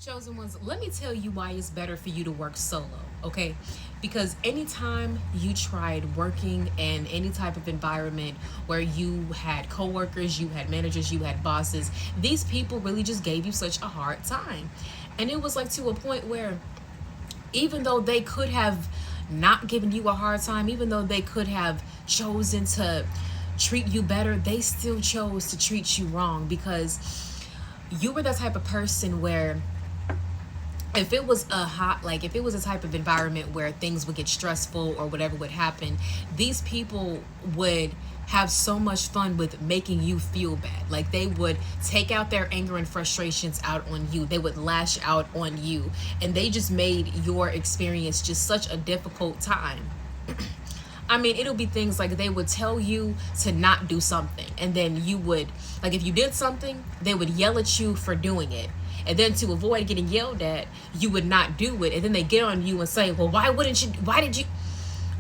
Chosen ones, let me tell you why it's better for you to work solo, okay? Because anytime you tried working in any type of environment where you had coworkers, you had managers, you had bosses, these people really just gave you such a hard time. And it was like to a point where even though they could have not given you a hard time, even though they could have chosen to treat you better, they still chose to treat you wrong because you were the type of person where if it was if it was a type of environment where things would get stressful or whatever would happen, these people would have so much fun with making you feel bad. Like they would take out their anger and frustrations out on you. They would lash out on you, and they just made your experience just such a difficult time. I mean, it'll be things like they would tell you to not do something, and then you would, like, if you did something, they would yell at you for doing it. And then to avoid getting yelled at, you would not do it. And then they get on you and say, well, why did you?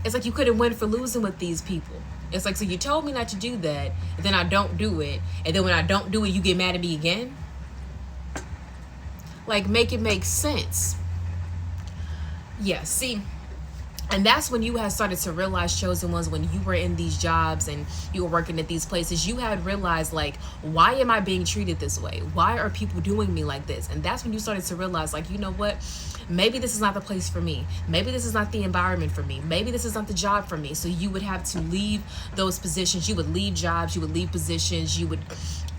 It's like you couldn't win for losing with these people. It's like, so you told me not to do that, and then I don't do it. And then when I don't do it, you get mad at me again? Like, make it make sense. Yeah, see, and that's when you had started to realize, chosen ones, when you were in these jobs and you were working at these places, you had realized, like, why am I being treated this way? Why are people doing me like this? And that's when you started to realize, like, you know what? Maybe this is not the place for me. Maybe this is not the environment for me. Maybe this is not the job for me. So you would have to leave those positions. You would leave jobs. You would leave positions. You would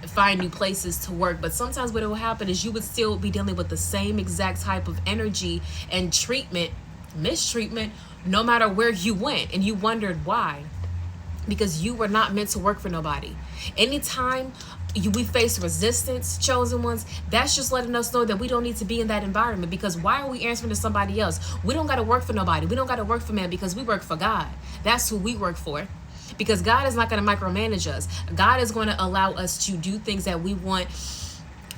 find new places to work. But sometimes what will happen is you would still be dealing with the same exact type of energy and mistreatment, no matter where you went, and you wondered why. Because you were not meant to work for nobody. Anytime we face resistance, chosen ones, that's just letting us know that we don't need to be in that environment. Because why are we answering to somebody else? We don't got to work for nobody. We don't got to work for man, because we work for God. That's who we work for. Because God is not going to micromanage us. God is going to allow us to do things that we want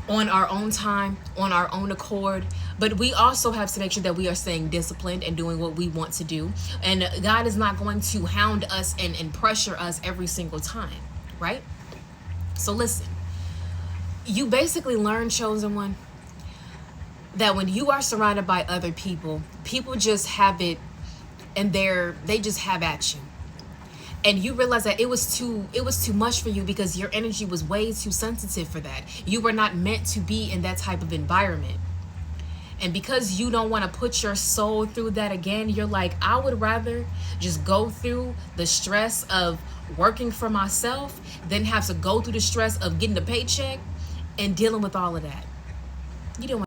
on our own time, on our own accord. But we also have to make sure that we are staying disciplined and doing what we want to do. And God is not going to hound us and pressure us every single time, right? So listen, you basically learn, chosen one, that when you are surrounded by other people, people just have it, and they just have at you. And you realize that it was too much for you, because your energy was way too sensitive for that. You were not meant to be in that type of environment. And because you don't want to put your soul through that again, you're like, I would rather just go through the stress of working for myself than have to go through the stress of getting a paycheck and dealing with all of that. You don't want